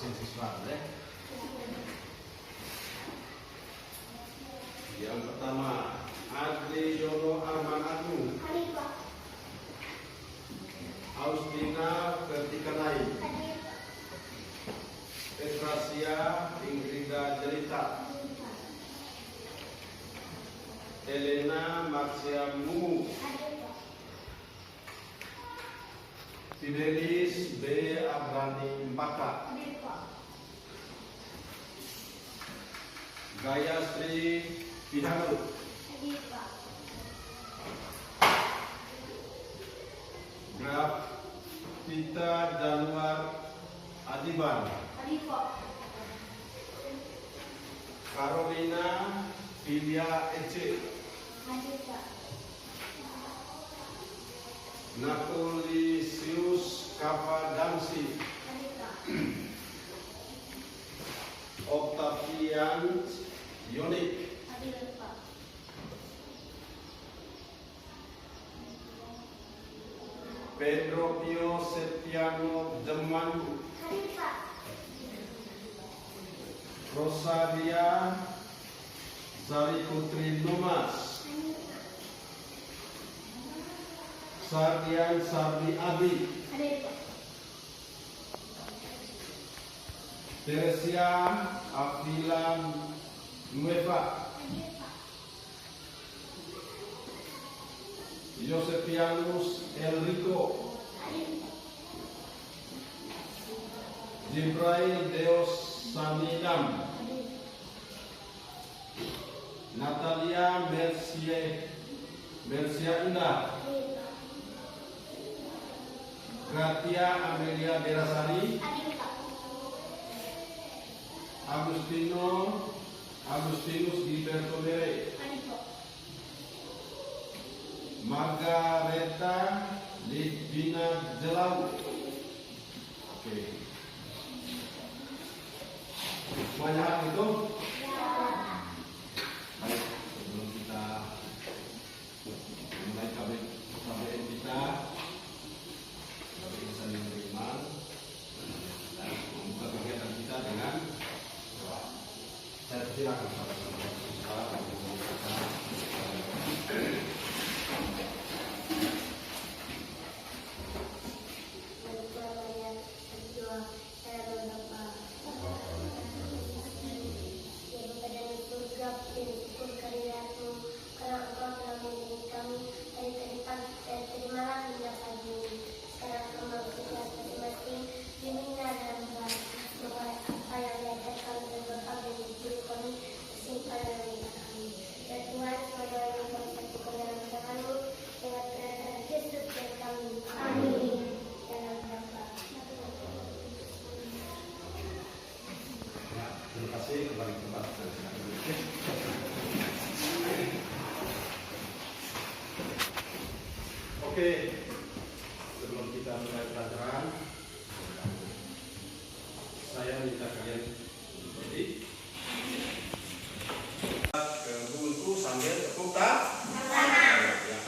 absen siswa ya. Yang pertama, Adriyono Arman Agung, Austina Vertikanai, Petrasia Ingrida Jelita, Elena Marcia Mumu, Fidelis B. Abrani Mbaka, Gayatri Piharu, Grafita Januar Adiban, Carolina Filia Ece, Napolisius Kapadamsi, Octavian Yonik, Pedro Pio Setiano Demandu, Rosalia Sari Putri Numas, Sardian Sardi Abi, Teresia Avila Nueva, Josefianus Enrico, Jibrail Deos Sanidam, Natalia Mercia Indah, Gratia Amelia Berasari, Agustinus Gilberto Mere, Margareta Lidvina Jelau. Oke. Semuanya itu? Baik, sebelum kita mulai KBM kita bisa menerima dan membuka kegiatan kita dengan doa. Saya silakan Oke, sebelum kita mulai pelajaran, saya minta kalian berdiri ke buku sambil tepuk tangan. Ya.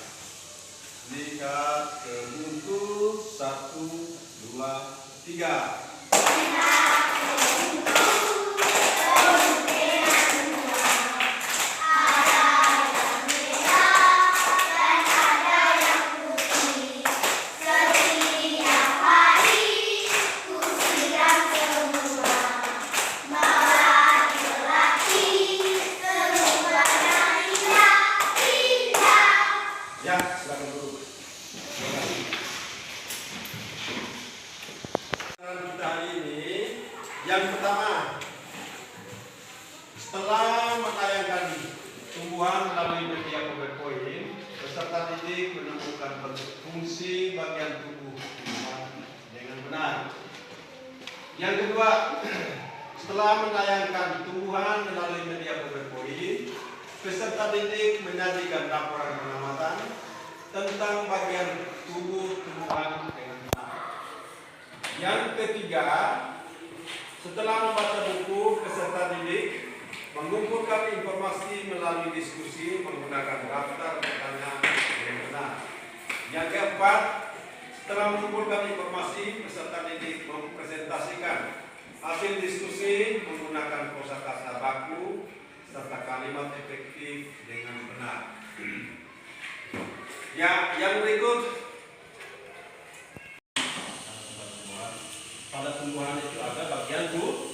Lihat ke buku 1, 2, 3. Yang pertama, setelah menayangkan tumbuhan melalui media PowerPoint, peserta didik menemukan fungsi bagian tubuh tumbuhan dengan benar. Yang kedua, setelah menayangkan tumbuhan melalui media PowerPoint, peserta didik menyajikan laporan pengamatan tentang bagian tubuh tumbuhan dengan benar. Yang ketiga, setelah membaca buku, peserta didik mengumpulkan informasi melalui diskusi menggunakan daftar pertanyaan yang benar. Yang keempat, setelah mengumpulkan informasi, peserta didik mempresentasikan hasil diskusi menggunakan kosakata baku serta kalimat efektif dengan benar. Ya, yang berikut. Pada tumbuhan itu ada bagian tubuh,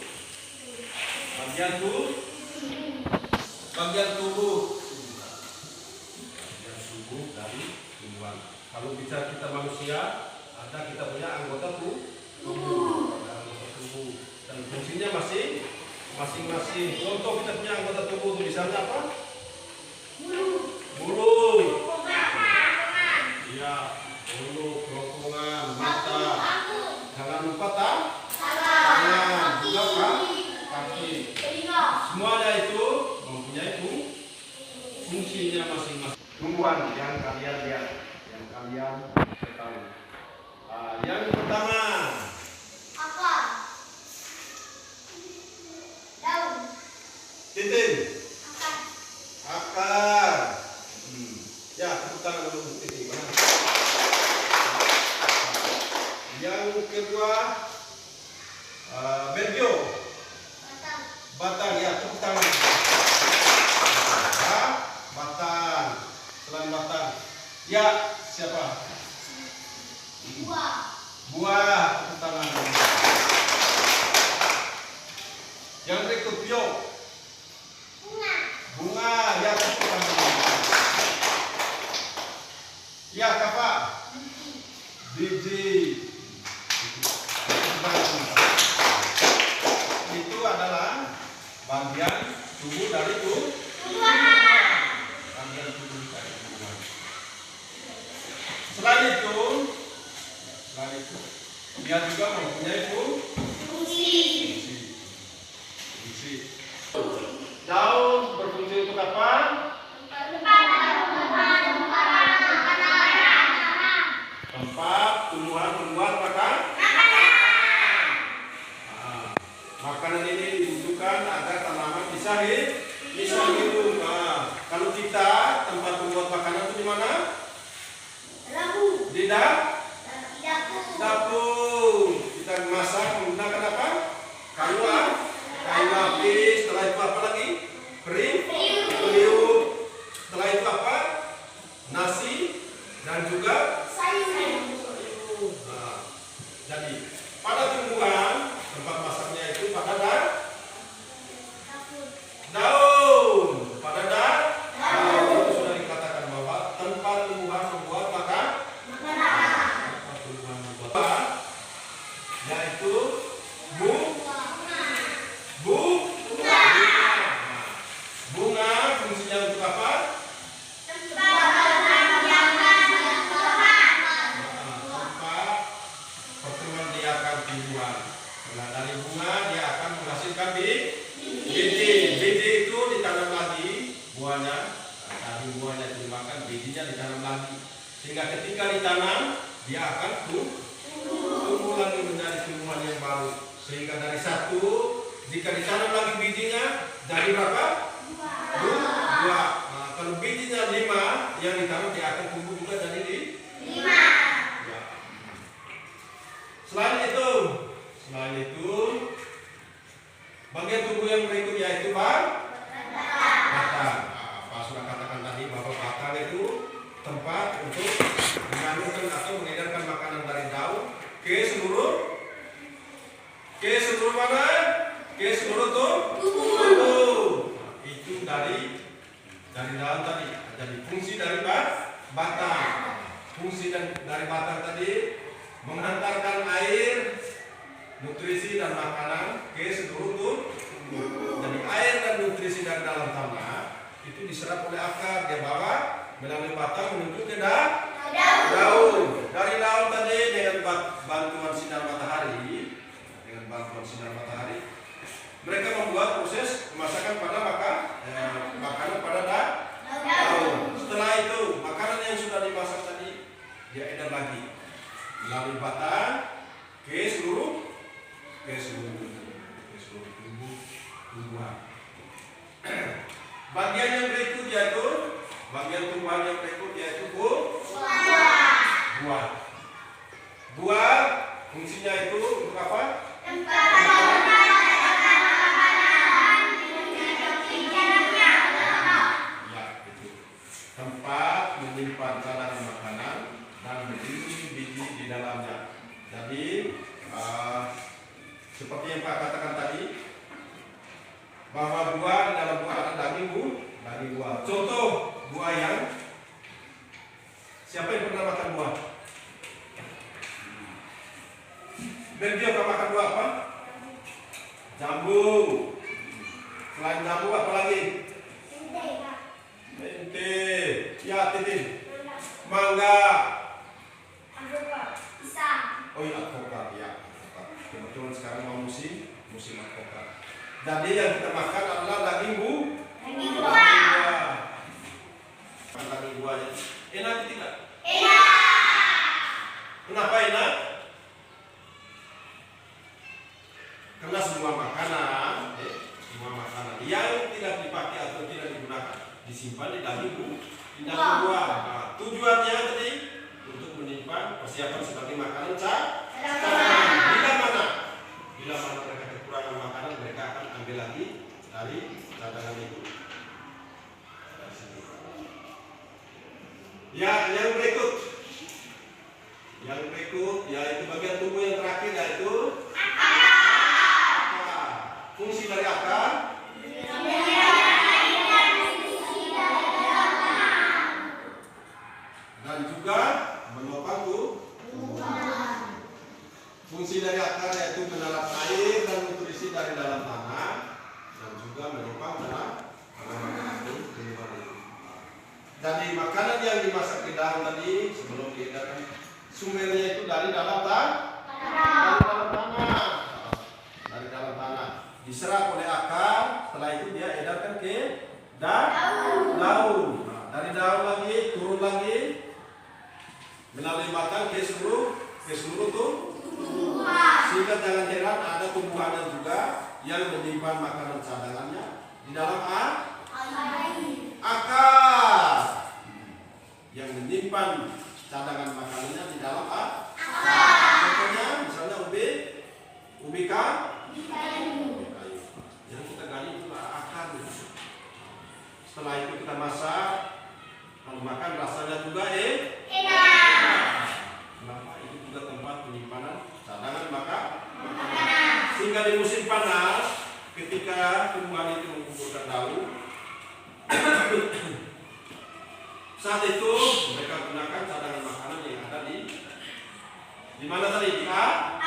bagian tubuh dari tumbuhan. Kalau bicara kita manusia, ada kita punya anggota tubuh, dan fungsinya masing-masing. Contoh kita punya anggota tubuh itu misalnya apa? Bulu, iya, bulu, kerongkongan, mata. Jangan lupa tangan, juga kaki. Semuanya itu mempunyai fungsinya masing-masing. Tumbuhan yang kalian lihat, yang kalian ketahui. Yang pertama, akar, daun, titik, akar. Ya, tepuk tangan dulu titik. Yang kedua, bergio, batang. Ya, tepuk tangan. Batang. Selain batang, ya siapa? Buah, tepuk tangan. Yang berikut bio, bunga. Ya, tepuk tangan. Ya, kapak, biji. Itu adalah bagian tubuh dari tumbuhan. Bagian tubuh dari tumbuhan. Selain itu, dia juga mempunyai fungsi. Daun berfungsi untuk apa? Tempat tumbuhan membuat makanan ini dibutuhkan agar tanaman bisa hidup. Kalau kita tempat membuat makanan itu di mana? Di dapur. Kita masak menggunakan apa? Kayu api. Setelah itu apa lagi? Periuk. Setelah itu apa? Nasi dan juga sayur. Jadi pada tumbuhan tempat masaknya itu pada daun. Itu sudah dikatakan bahwa tempat tumbuhan membuat makanan. Tempat tumbuhan membuat, yaitu bunga. Fungsinya untuk apa? Nah, dari bunga dia akan menghasilkan biji. Biji itu ditanam lagi buahnya. Dari buahnya itu dimakan, bijinya ditanam lagi. Sehingga ketika ditanam dia akan tumbuh lagi menjadi tumbuhan yang baru. Sehingga dari satu, jika ditanam lagi bijinya jadi berapa? Dua. Nah, kalau bijinya 5 yang ditanam dia akan tumbuh juga jadi 5. Ya. Selain itu, bagian tubuh yang berikut yaitu batang. Pak sudah katakan tadi bahwa batang itu tempat untuk mengandungkan atau mengedarkan makanan dari daun ke seluruh mana? Ke seluruh tubuh. Itu dari daun tadi. Jadi fungsi dari batang. Fungsi dari batang tadi menghantarkan air, nutrisi dan makanan ke seluruh tubuh. Jadi air dan nutrisi dari dalam tanah itu diserap oleh akar, dia bawa melalui batang menuju ke daun. Dari daun tadi dengan bantuan sinar matahari, mereka membuat proses pemasakan pada makanan pada daun. Setelah itu makanan yang sudah dimasak tadi dia edar lagi melalui batang ke seluruh tumbuhan. Bagian yang berikut yaitu tumbuhan yang berikut yaitu buah. Fungsinya itu untuk apa? seperti yang Pak katakan tadi, bahwa buah di dalam buah ada daging buah. Contoh buah yang siapa yang pernah makan buah? Belgia pernah makan buah apa? Jambu. Selain jambu apa lagi? Mente. Ya, titin. Mangga. Oh iya, alpukat ya. Kebetulan sekarang mau musim alpukat. Jadi yang kita makan adalah daging buah. Daging buahnya. Enak tidak? Enak. Kenapa enak? Karena semua makanan yang tidak dipakai atau tidak digunakan disimpan di daging buah. Nah, tujuannya tadi untuk menyimpan persiapan sebagai makanan cadangan. Bila mana mereka kekurangan makanan, mereka akan ambil lagi dari cadangan itu. Ya, yang berikut yaitu bagian tubuh yang terakhir, yaitu akar. Fungsi dari akar dan juga menopang tumbuhan. Fungsi dari akar yaitu menyerap air dan nutrisi dari dalam tanah dan juga menopang tumbuhan itu. Jadi makanan yang dimasak di dalam tadi sebelum diedarkan sumbernya itu dari dalam tanah. Diserap oleh akar, setelah itu dia edarkan ke daun. Nah, dari daun lagi turun lagi melalui batang ke seluruh tumbuhan. Sehingga jangan heran ada tumbuhan juga yang menyimpan makanan cadangannya di dalam akar. Yang menyimpan cadangan makanannya di dalam akar. Contohnya misalnya ubi kayu. Yang kita gali itu akar. Setelah itu kita masak, lalu makan, rasanya juga enak. Kenapa? Itu juga tempat penyimpanan cadangan makanan. Sehingga di musim panas, ketika tumbuhan itu mengumpulkan daun, saat itu mereka gunakan cadangan makanan yang ada di mana tadi? Di akar.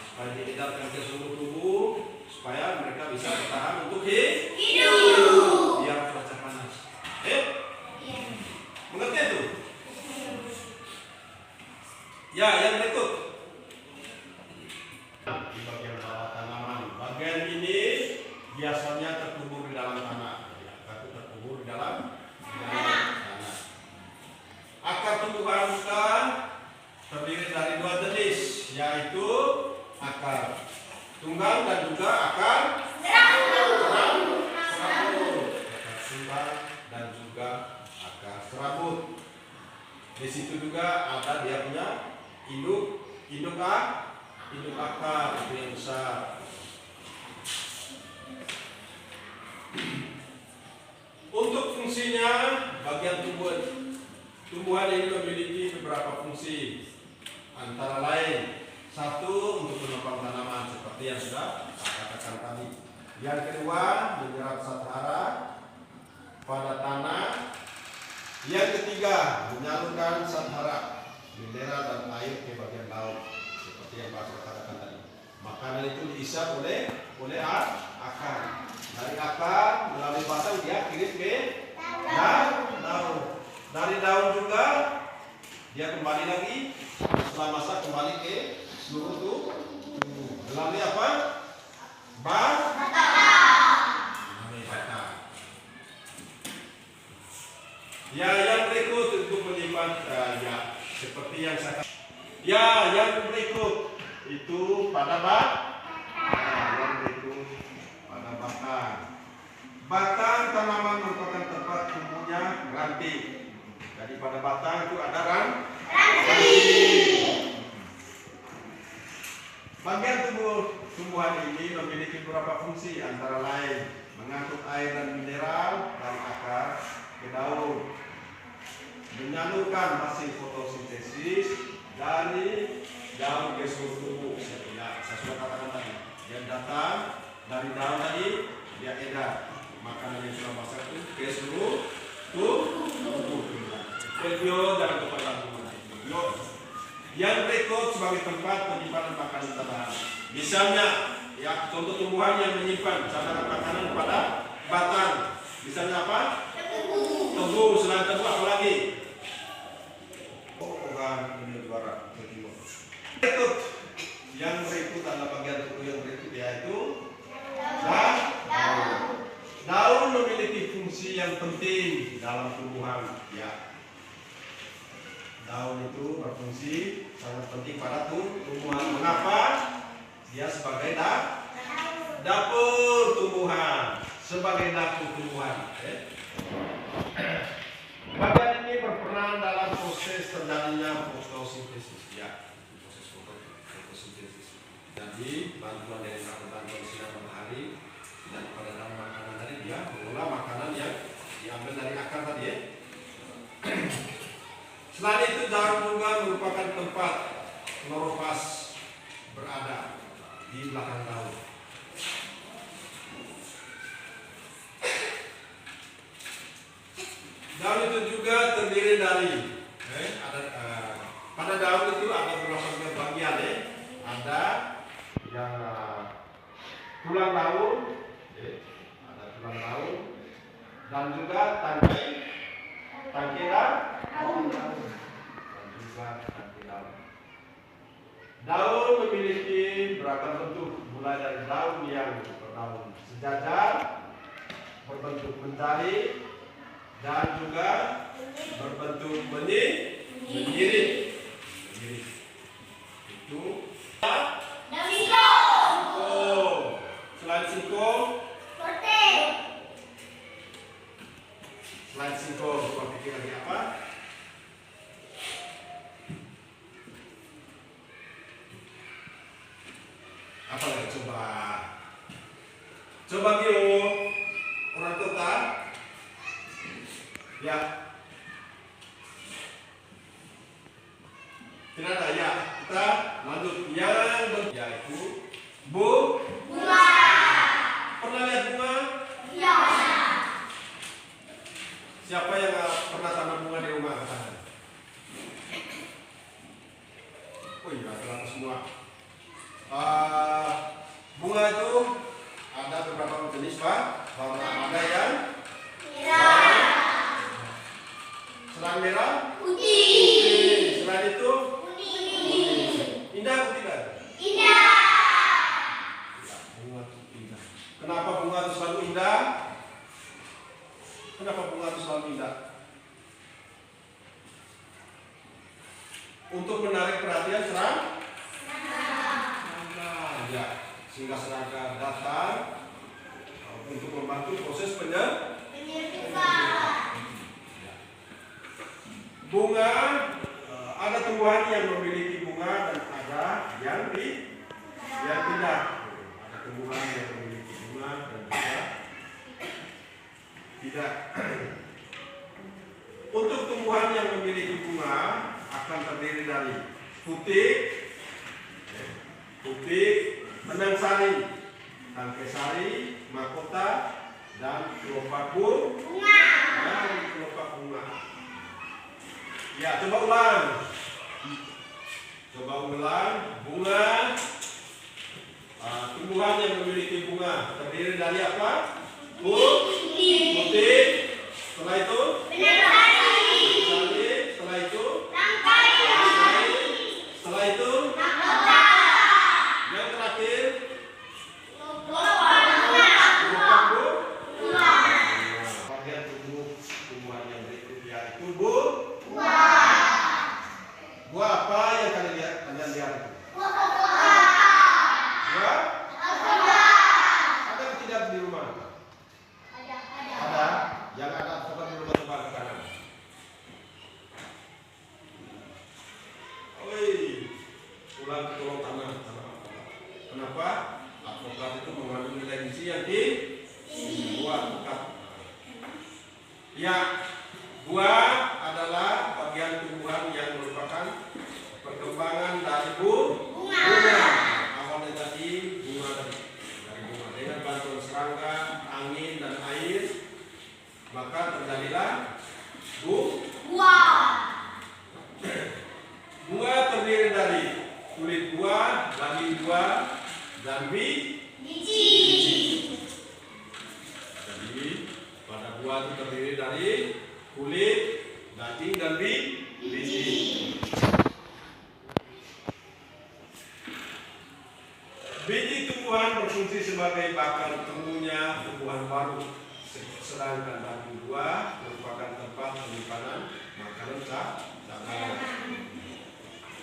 Supaya diedarkan ke seluruh tubuh, supaya mereka bisa bertahan untuk hidup. Biar cuaca panas. Mengerti itu? Ya, yang berikut. Di bagian bawah tanaman. Bagian ini biasanya terkubur di dalam tanah. Terkubur di dalam tanah. Akar tumbuhan terdiri dari dua jenis, yaitu akar tunggal dan juga akar serabut. Akar tunggal dan juga akar serabut. Di situ juga ada dia punya induk akar itu yang besar. Untuk fungsinya, bagian tumbuhan ini memiliki beberapa fungsi. Antara lain, satu, untuk menopang tanaman seperti yang sudah saya katakan tadi. Yang kedua, menyerap zat hara pada tanah. Yang ketiga, menyalurkan zat hara, mineral dan air ke bagian laut seperti yang Pak katakan tadi. Makanan itu diisap oleh akar. Dari akar melalui batang dia kirim ke daun. Dari daun juga dia kembali lagi setelah masak kembali ke seluruh tubuh. Melalui apa? Melalui batang. Ya, yang berikut untuk menyimpan seperti yang saya katakan. Ya, yang berikut itu pada batang. Batang tanaman merupakan tempat tumbuhnya ranting. Jadi pada batang itu ada ranting. Bagian tumbuhan ini memiliki beberapa fungsi, antara lain mengangkut air dan mineral dari akar ke daun, menyalurkan hasil fotosintesis dari daun ke seluruh tubuh. Ya, saya sudah katakan tadi. Dia datang dari daun tadi, dia edar. Makanan yang sudah masak itu ke seluruh tubuh. Video dalam kepada yang berikut sebagai tempat penyimpanan makanan tambahan. Misalnya, ya contoh tumbuhan yang menyimpan cadangan makanan pada batang. Misalnya apa? Tebu. Selain tebu apa lagi? Ini juara berikut. Yang berikut adalah bagian tubuh yang berikut, yaitu daun. Daun memiliki fungsi yang penting dalam tumbuhan. Ya. Daun itu berfungsi sangat penting pada tumbuhan. Mengapa? Dia sebagai dapur tumbuhan. Sebagai dapur tumbuhan. Bagian ini berperan dalam proses terjadinya fotosintesis. Ya, proses fotosintesis. Jadi bantuan dari bantuan sinar matahari dan pada dalam makanan tadi dia mengolah makanan yang diambil dari akar tadi ya. Selain itu daun juga merupakan tempat klorofas berada di belakang daun. Daun itu juga terdiri dari pada daun itu ada beberapa bagian ya. Ada yang tulang daun, ada tulang daun dan juga tangkai daun memiliki beragam bentuk, mulai dari daun yang berdaun sejajar, berbentuk mentari, dan juga berbentuk menyirik. Itu singkong. Selain singkong, coba pikir lagi apa? Apa lagi coba? Coba Gio, orang kota. Ya. Tidak ada ya. Kita lanjut yang yaitu bunga. Pernah lihat bunga? Iya. Siapa yang pernah tanam bunga di rumah? Oh iya, ternyata semua. Bunga itu ada beberapa jenis Pak. Ada yang merah. Selain merah? Putih. Selain itu? Kuning. Indah atau tidak? Indah. Bunga itu indah. Kenapa bunga itu selalu indah? Kenapa bunga itu selalu indah? Untuk menarik perhatian serangga. Ya, sehingga serangga datang untuk membantu proses penyerbukan. Bunga, ada tumbuhan yang memiliki bunga dan ada yang tidak. Ada tumbuhan yang memiliki bunga dan juga tidak. Untuk tumbuhan yang memiliki bunga akan terdiri dari putih, benang sari, tangkai sari, mahkota, dan kelopak bunga. Ya, coba ulang. Bunga. Tumbuhan yang memiliki bunga terdiri dari apa? Putih. Setelah itu benang sari. Setelah itu tangkai sari. Setelah itu mahkota. Yang terakhir kelopak bunga. Bagian tumbuhan yang berikut yaitu buah. Buah apa yang kalian lihat? Buah? Ada tidak di rumah? Ada. Yang ada coba di rumah tempat ke kanan. Pulang ke kolong tanah. Kenapa? Alpukat itu mengandung nilai gizi yang tinggi. Buah. Ya, buah adalah bagian tumbuhan yang merupakan perkembangan dari buah dan biji. Jadi pada buah itu terdiri dari kulit, daging dan biji. Biji tumbuhan berfungsi sebagai bakal tumbuhnya tumbuhan baru, sedangkan daging buah merupakan tempat penyimpanan makanan cadangan.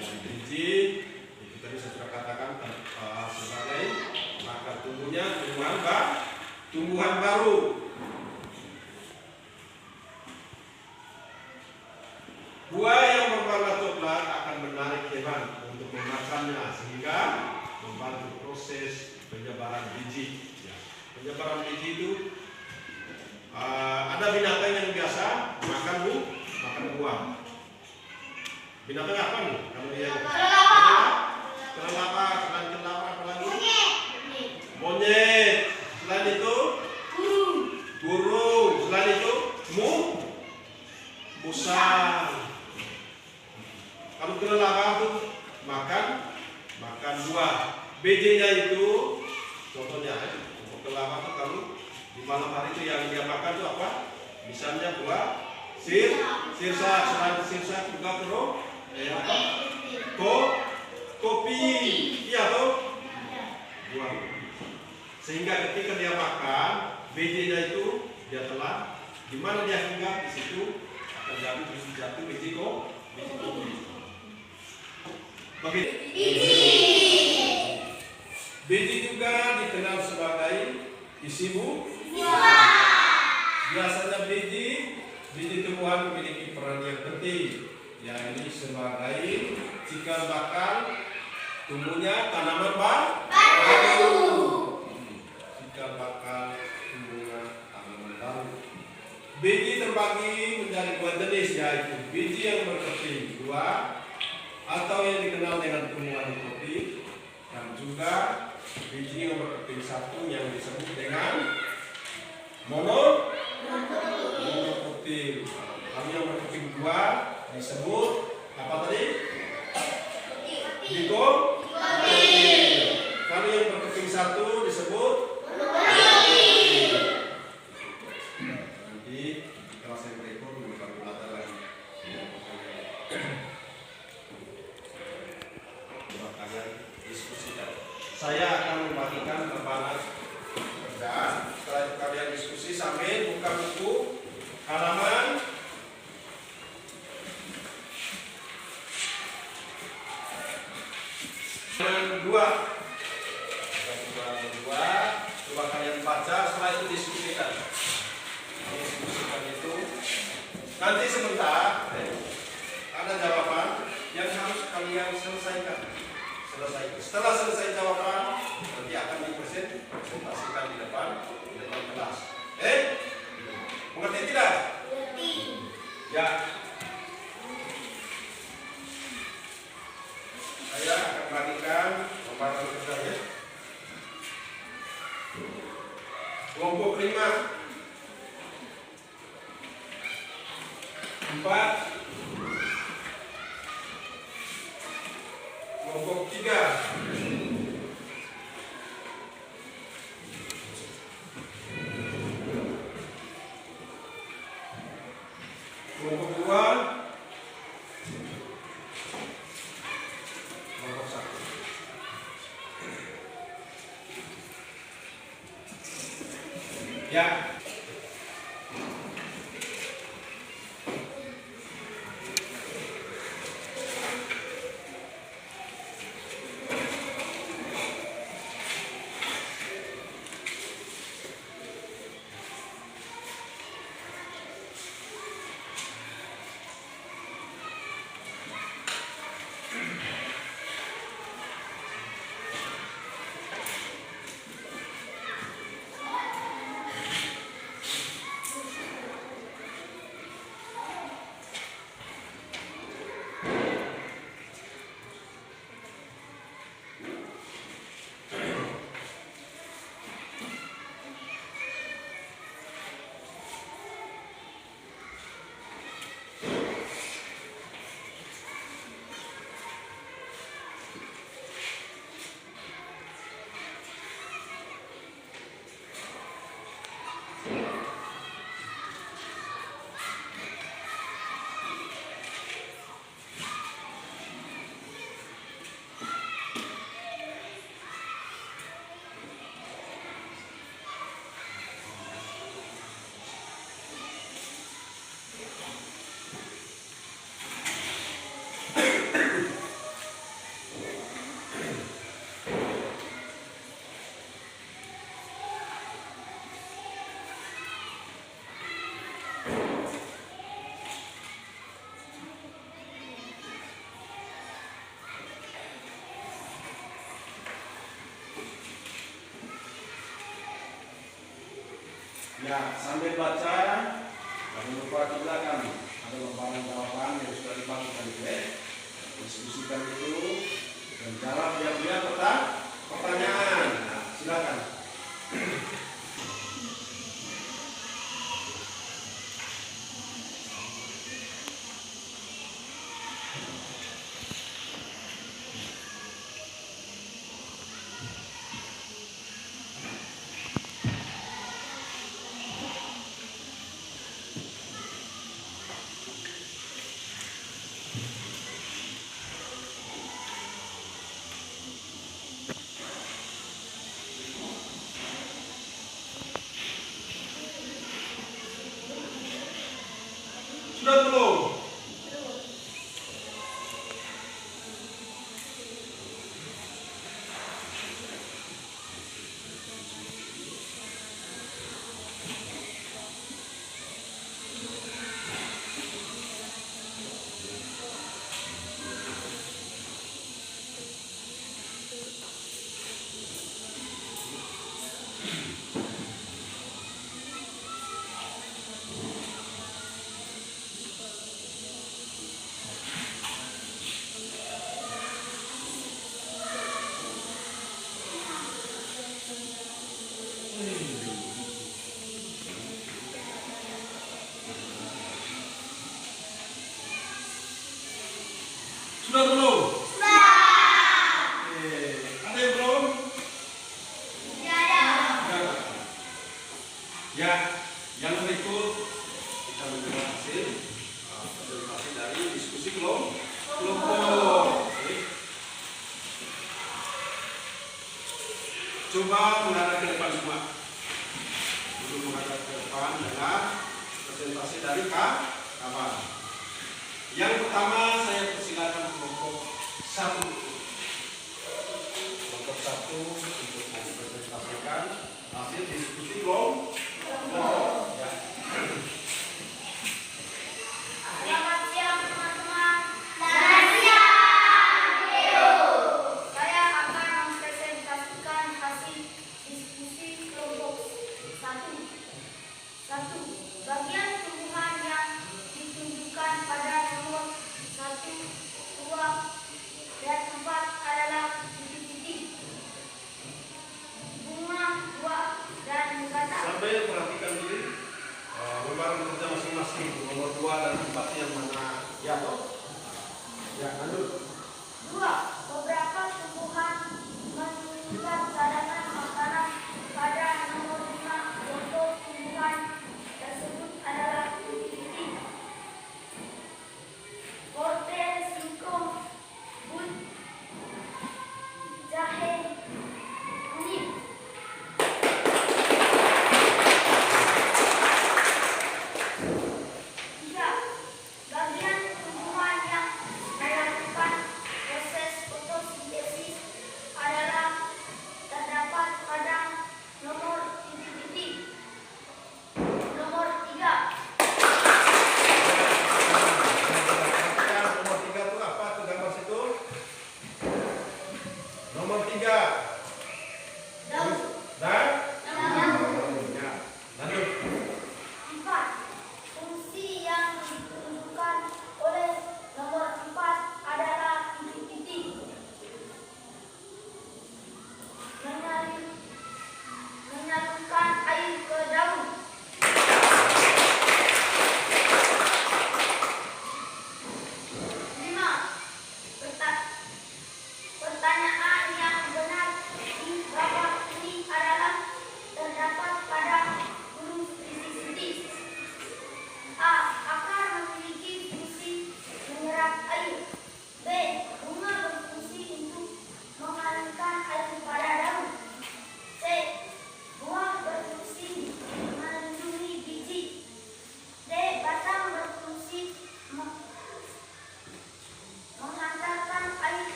Dan biji itu tadi saya sudah katakan sebagai bakal tumbuhnya tumbuhan baru. Buah yang berwarna coklat akan menarik hewan untuk memakannya sehingga membantu proses penyebaran biji. Ya, penyebaran biji itu ada binatang yang biasa makan buah. Binatang apa nih? Kalau dia kelelawar, apa lagi? Monyet. Selain itu burung. Selain itu musang. Kalau kelelawar itu makan buah. Bijinya itu contohnya untuk kelelawar itu kalau di malam hari itu yang dia makan itu apa? Misalnya buah sirsa. Selain sirsa juga kopi. Iya tuh buah. Sehingga ketika dia makan bijinya itu dia telan, di mana dia hinggap di situ akan jatuh biji kopi. Biji juga dikenal sebagai isi buah. Biasanya biji tumbuhan memiliki peran yang penting, yakni sebagai cikal bakal tumbuhnya tanaman baru. Cikal bakal tumbuhnya tanaman baru. Biji terbagi menjadi dua jenis, yaitu biji yang berkeping dua atau yang dikenal dengan tumbuhan kopi, dan juga biji yang berkeping satu yang disebut dengan monokotil. Kalau yang berkeping dua disebut apa tadi? Dikotil. Kalau yang berkeping satu disebut monokotil. Nanti kalau saya berikut bukan belajar lagi. Kalian diskusikan. Saya akan membagikan lembaran kerjaan. Setelah itu kalian diskusi sambil buka buku halaman 2. Coba kalian baca, setelah itu diskusikan. Diskusikan itu nanti sebentar ada jawaban yang harus kalian selesaikan. Setelah selesai jawaban nanti akan dipresentasikan di depan kelas. Mengerti tidak? Mengerti. Ya. Saya akan bagikan lembaran kerjanya. Kelompok 5 4. Kelompok 3 kelompok 2 kelompok 1. Ya. Ya, sambil baca, jangan lupa juga kan ada lembaran jawaban yang sudah dibangun tadi. Diskusikan itu dan jawab dia pertanyaan. Nah, silakan. Sudah belum? Sudah belum? Sudah. Oke. Ada yang belum? Tidak ada. Ya, yang berikut kita mencoba hasil dari diskusi kelompok. Oke. Coba menghadap ke depan semua. Dulu menghadap ke depan dengan presentasi dari kawan. Yang pertama saya persilakan kelompok 1. Kelompok 1 untuk mempresentasikan hasil diskusi kelompok. Ya. Selamat siang teman-teman. Selamat siang. Saya akan mempresentasikan hasil diskusi kelompok 1. Bagian tumbuhan yang ditunjukkan pada nomor 1, 2, dan 4 adalah titik-titik, bunga, buah, dan kata. Sambil perhatikan diri lembaran kerja masing-masing nomor 2 dan 4 yang mana ya toh? Ya, lanjut. 2. Beberapa tumbuhan menunjukkan cadangan makanan pada nomor 5. Contoh tumbuhan tersebut adalah titik-titik, wortel, singkong, bud, jahe, kunyit. 3. Bagian tumbuhan yang melakukan proses fotosintesis adalah terdapat pada nomor titik-titik. Nomor 3. Nomor 3 itu apa tuh gambar situ? Nomor 3. Daun. Dan Daun. ya, lanjut. 4. Fungsi yang ditunjukkan oleh nomor 4 adalah titik-titik. Menyalurkan air ke daun. 5. Pertanyaan yang benar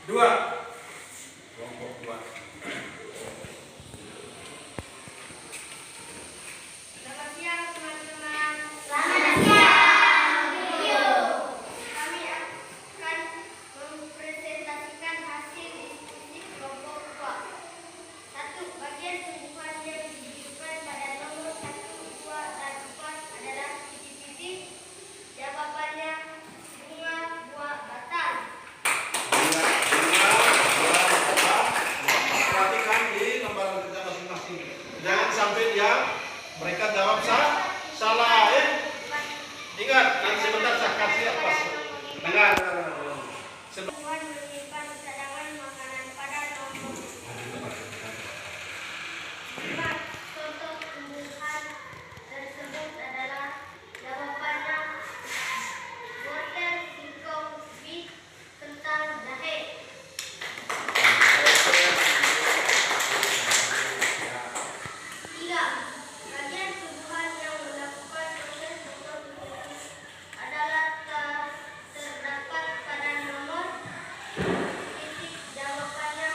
2. Kelompok 2. Selamat siang teman-teman. Selamat siang. Video. Kami akan mempresentasikan hasil diskusi kelompok 2. 1. Bagian tumbuhan yang ditunjukkan pada nomor 1, 2, dan 4 adalah titik-titik. Jawabannya bunga, buah, batang. Perhatikan di lembaran kerja masing-masing. Jangan sampai mereka jawab salah ya. Ingat, nanti sebentar saya kasih apa. Dengar. Tumbuhan menyimpan cadangan makanan pada nomor 5. Contoh tumbuhan tersebut adalah jawabannya wortel, singkong, bit, kentang, jahe. 3. Bagian tumbuhan yang melakukan proses fotosintesis adalah terdapat pada nomor titik. Jawabannya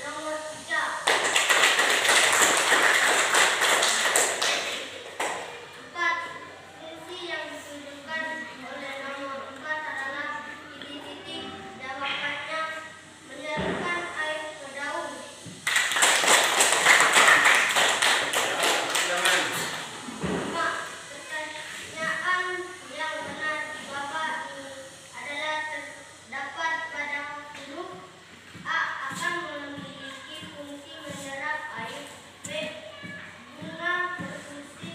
nomor 3. 4. Fungsi yang ditunjukkan oleh nomor 4 adalah titik-titik. Jawabannya menyerupkan air ke daun. 5. Pertanyaan yang benar di bawah ini adalah terdapat pada huruf A akan memiliki fungsi menyerap air. B. Bunga berfungsi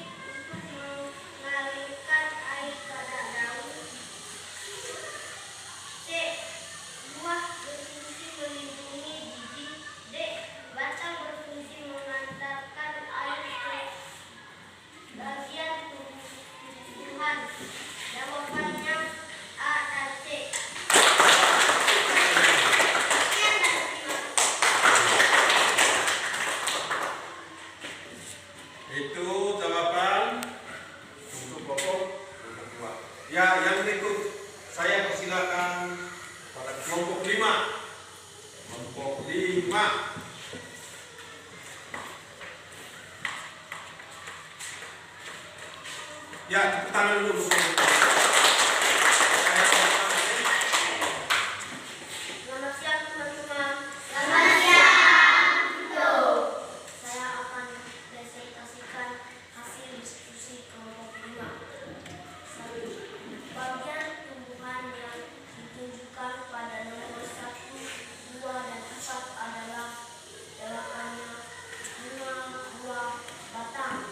untuk mengalirkan air pada daun. C. Buah berfungsi melindungi biji. D. Batang berfungsi mengantarkan air ke bagian tumbuhan. Jawabannya A dan C. Sekian dan terima kasih. Itu jawaban untuk kelompok 2. Ya, yang berikut saya persilakan pada kelompok 5. Kelompok 5. Ya, tepuk tangan dulu. Selamat siang teman-teman. Selamat siang. Saya akan presentasikan hasil diskusi kelompok 5. 1. Bagian tumbuhan yang ditunjukkan pada nomor 1, 2, dan 4 adalah jawabannya bunga, buah, batang.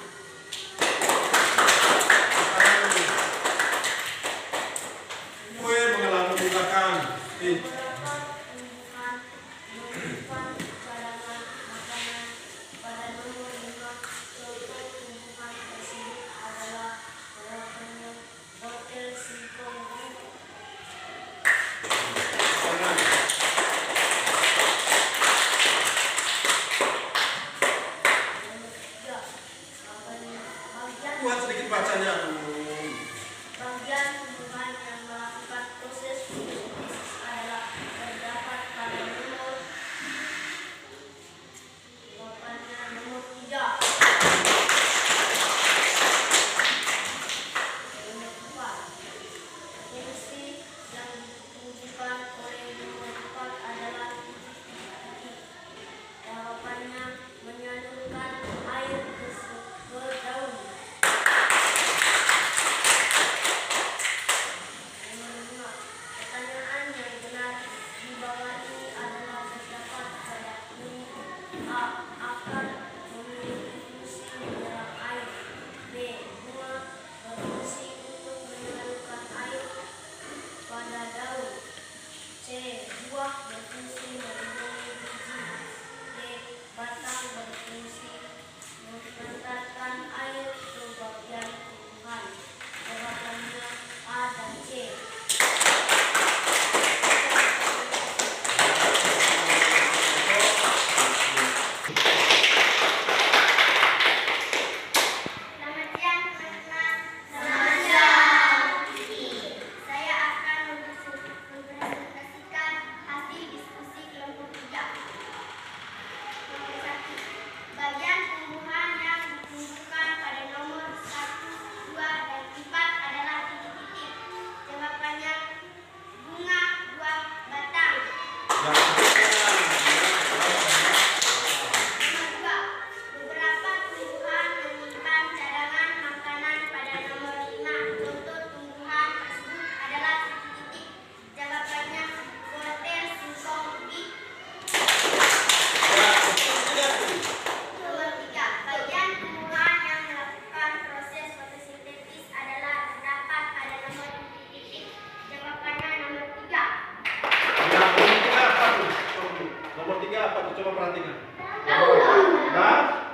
Coba perhatikan. Daun.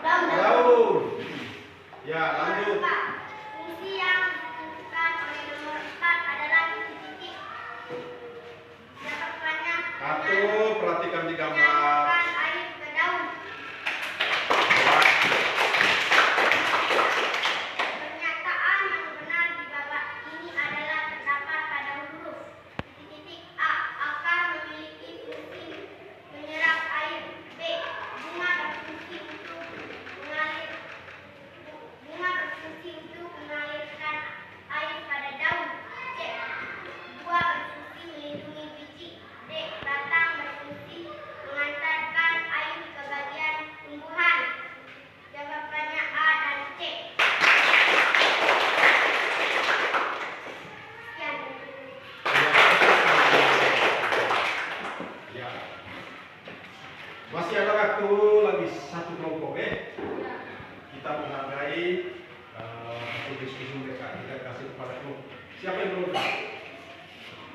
Daun. Ya, lanjut. Fungsi yang ditentukan oleh nomor 4 adalah titik. Jawabannya Satu, perhatikan di gambar. menyalurkan air ke daun. Pernyataan yang benar di bawah ini adalah terdapat pada huruf titik A. Akar memiliki fungsi menyerap air. B. Bunga berfungsi untuk mengalirkan air pada daun. C. Buah berfungsi melindungi biji. D. Batang berfungsi mengantarkan air ke bagian tumbuhan. Jawabannya A dan C. Sekian. Ya. Masih ada waktu lagi satu kelompok kita menghargai hasil diskusi mereka. Kita kasih kepada kelompok. Siapa yang belum?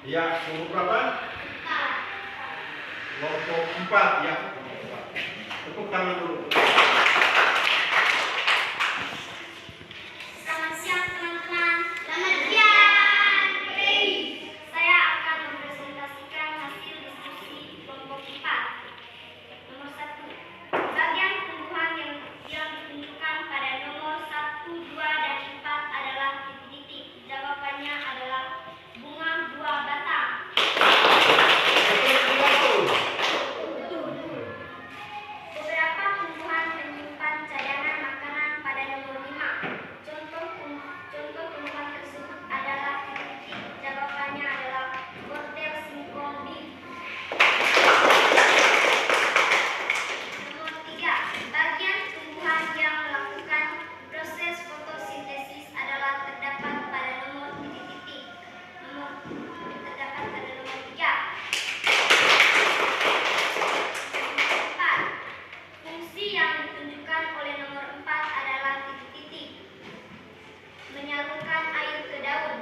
Ya, kelompok berapa? Kelompok 4 ya. Tepuk tangan dulu. Selamat siang teman-teman. Selamat siang. Saya akan mempresentasikan hasil diskusi kelompok 4. Nomor 1. Bagian tumbuhan yang ditunjukkan pada nomor 1, 2, dan 4 adalah titik-titik. Jawabannya adalah bunga buah batang. Beberapa tumbuhan menyimpan cadangan makanan pada nomor 5. Contoh tumbuhan tersebut adalah titik-titik. Jawabannya adalah wortel singkong beef. Nomor 3. Bagian tumbuhan yang melakukan proses fotosintesis adalah terdapat pada nomor titik-titik. Terdapat pada nomor 3. Nomor 4. Fungsi yang ditunjukkan oleh nomor 4 adalah titik-titik. Menyalurkan air ke daun.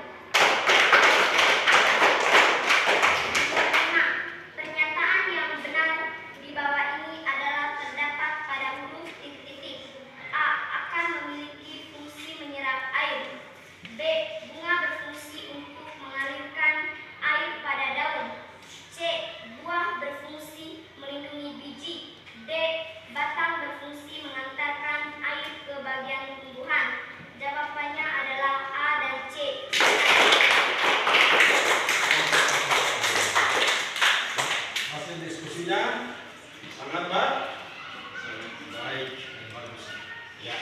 Nomor 5. Pernyataan yang benar di bawah ini adalah terdapat pada huruf titik-titik. A. Akan memiliki fungsi menyerap air. B. Bunga berfungsi untuk mengalirkan air pada daun. C. Buah berfungsi melindungi biji. D. Batang berfungsi mengantarkan air ke bagian tumbuhan. Jawabannya adalah A dan C. Hasil diskusinya sangat baik dan bagus. Ya.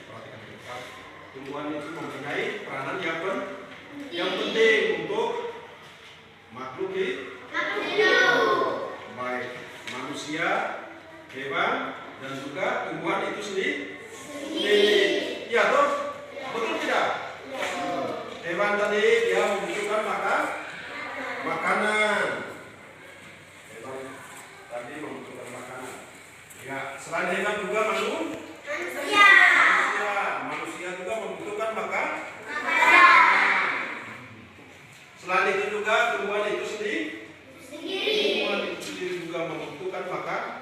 Perhatikan di depan. Tumbuhan itu mempunyai peranan yang penting untuk makhluk hidup, baik manusia, hewan, dan juga tumbuhan itu sendiri. Iya toh? Betul tidak? Hewan tadi dia membutuhkan makanan. Hewan tadi membutuhkan makanan. Ya, selain hewan juga manusia juga membutuhkan makanan. Selain itu juga tumbuhan itu sendiri. Tumbuhan itu sendiri juga membutuhkan makanan.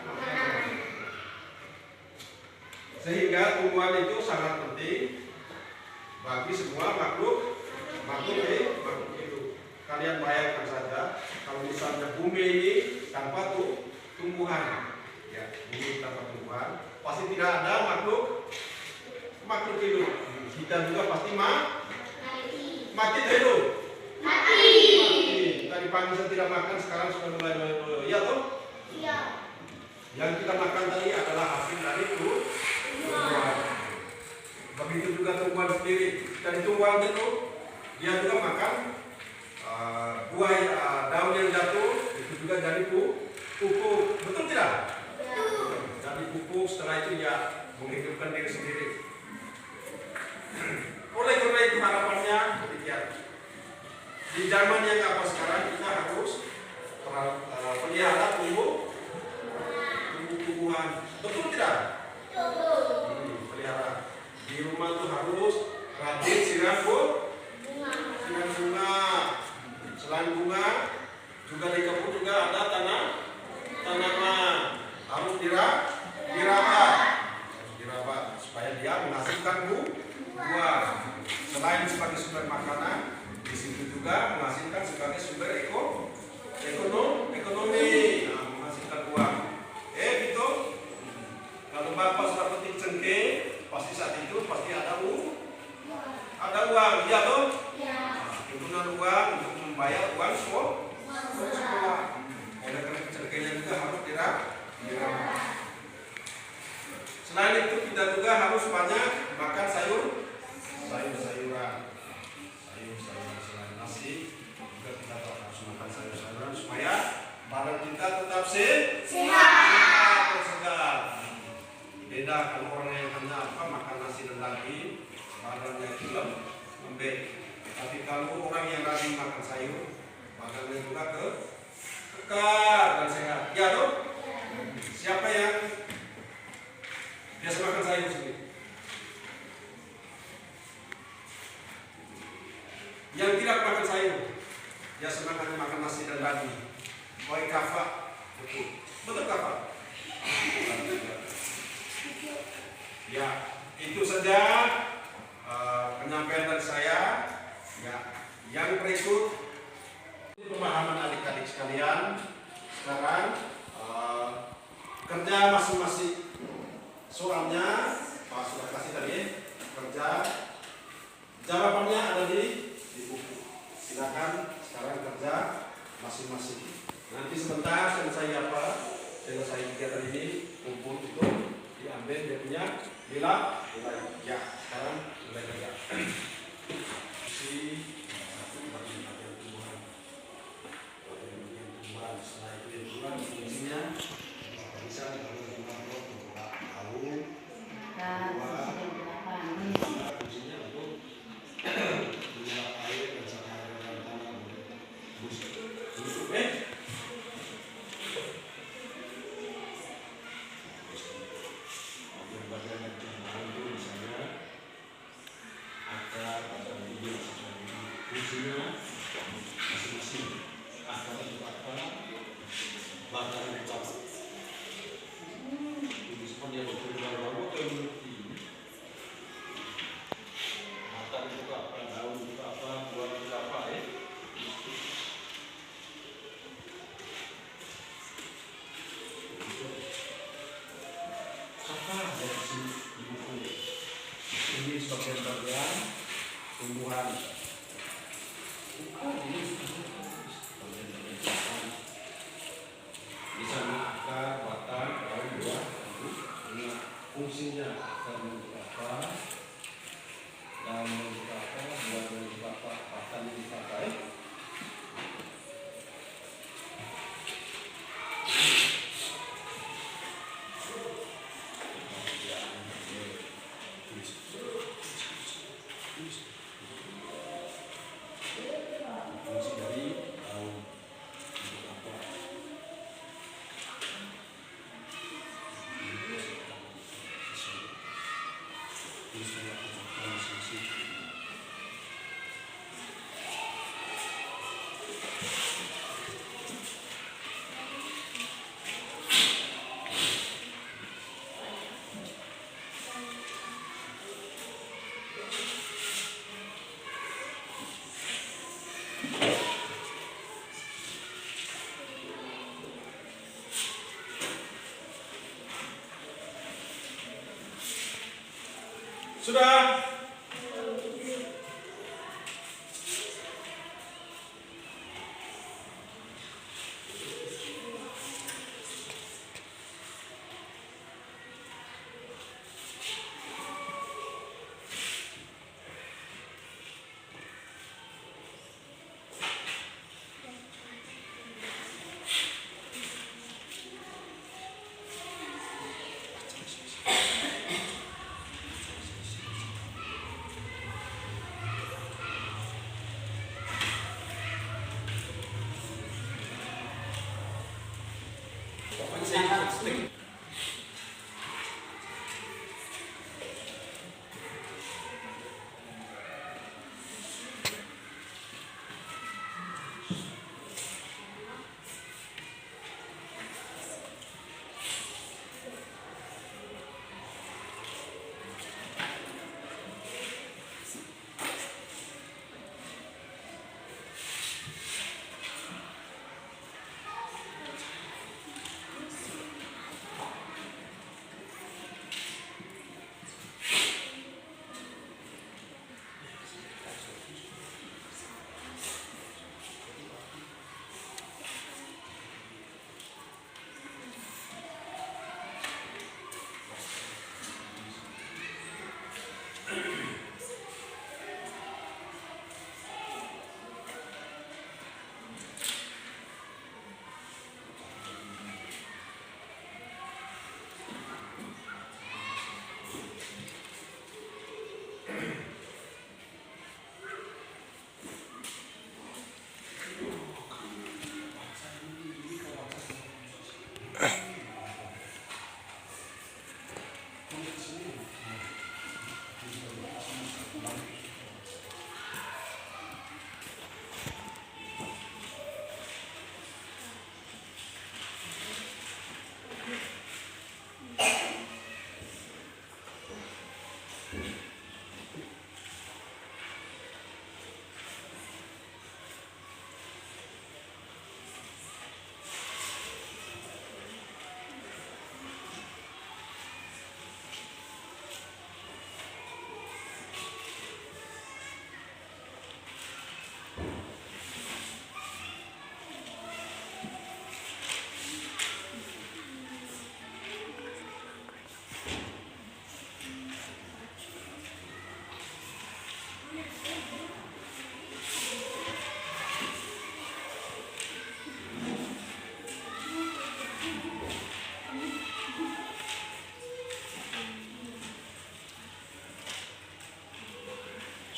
Sehingga tumbuhan itu sangat penting bagi semua makhluk hidup. Kalian bayangkan saja kalau misalnya bumi ini tanpa tumbuhan, ya bumi tanpa tumbuhan, pasti tidak ada makhluk hidup. Kita juga pasti mati dulu. Mati. Tadi pagi saya tidak makan, sekarang sudah mulai. Iya toh? Iya. Yang kita makan tadi adalah hasil dari tumbuhan. Begitu juga tumbuhan sendiri. Dari tumbuhan itu dia juga makan buah daun yang jatuh, itu juga jadi pupuk. Betul tidak? Betul. Jadi pupuk, setelah itu ya menghidupkan diri sendiri. Oleh karena itu harapannya demikian. Di zaman yang apa sekarang kita harus pelihara tumbuh-tumbuhan. Betul tidak? Betul. Pelihara. Di rumah tuh harus rajin siram bunga. Selain bunga, juga di kebun juga ada badan kita tetap sehat dan segar. Beda kalau orang yang hanya makan nasi dan daging, badannya itu lembek. Tapi kalau orang yang rajin makan sayur, badannya juga kekar dan sehat. Ya dong? Siapa yang biasa makan sayur sendiri? Yang tidak makan sayur, biasa makan nasi dan daging. Oi kafa, betul kafa? Ya, itu saja penyampaian dari saya. Ya, yang berikut pemahaman adik-adik sekalian. Sekarang kerja masing-masing. Soalnya Pak sudah kasih tadi kerja. Jawabannya ada di buku. Silakan sekarang kerja masing-masing. Nanti sebentar selesai kegiatan ini kumpul itu diambil dia punya nilai. Ya, sekarang mulai kerja. Setelah itu dia pulang fungsinya bisa fungsinya untuk menyerap air dan saluran tanah busuk. Bagian yang itu misalnya akar atau bibir fungsinya masing-masing. Akar itu apa? Batang itu apa? Itu semua dia berubah-ubah atau mengerti. Batang itu apa? Daun itu apa? Buah itu apa? Apa dari sini di buku ini sebagian bagian tumbuhan. Misalnya akar, batang, daun, buah, itu fungsinya akar untuk apa, daun untuk apa, buah untuk apa, batang untuk apa. Fungsi dari daun untuk apa? Sudah.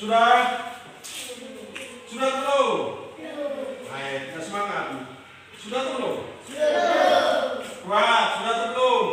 Sudah? Sudah belum? Ayo, kita semangat. Sudah belum? Kuat, sudah belum?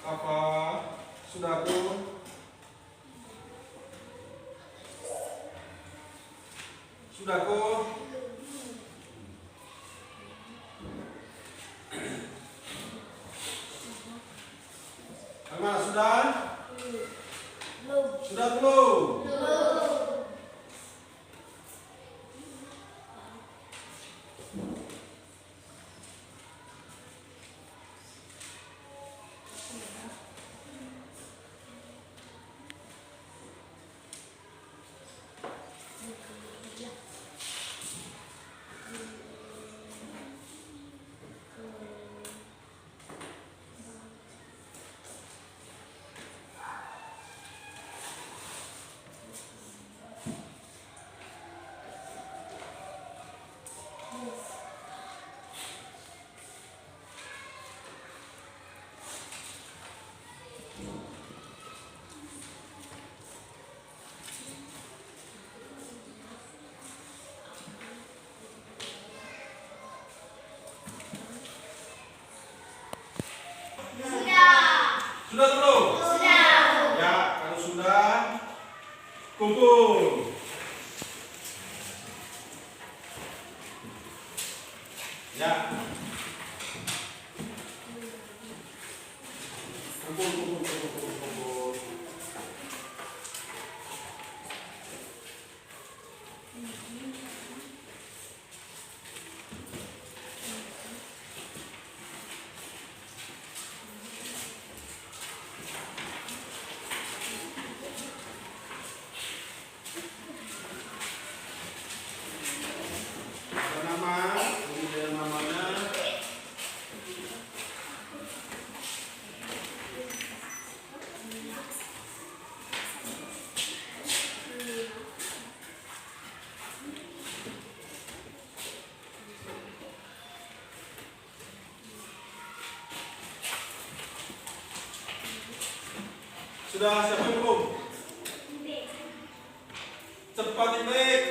Apa sudahku? Sudahku? Sudah belum? Sudah belum? Ya, kalau sudah, kumpul. Ya. Kumpul. Ada nama, kemudian namanya. Sudah siapa yang belum? Cepat diklik.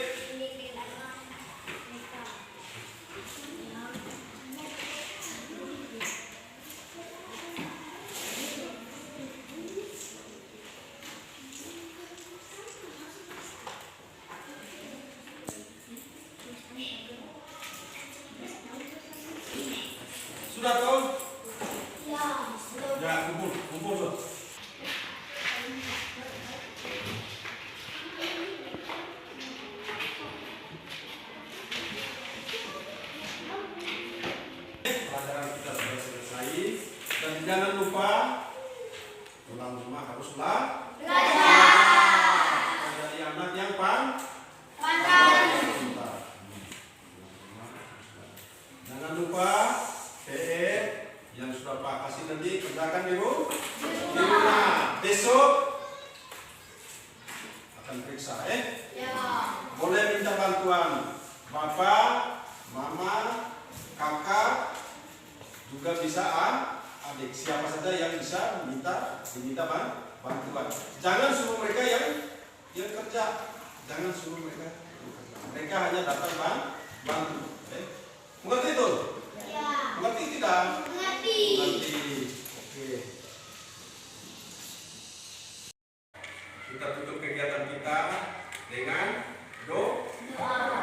Sudah tahu? Ya, kumpul sudah. Pelajaran kita sudah selesai dan jangan lupa pulang rumah haruslah menjadi anak yang pintar. Jangan lupa PR yang sudah Pak kasih nanti kerjakan di rumah. Besok akan periksa Boleh minta bantuan Bapak, Mama, Kakak, juga bisa adik, siapa saja yang bisa diminta bantuan. Jangan suruh mereka yang kerja. Jangan suruh mereka bekerja. Mereka hanya datang bantu. Mengerti itu? Mengerti tidak? Mengerti. Oke. Kita tutup kegiatan kita dengan doa.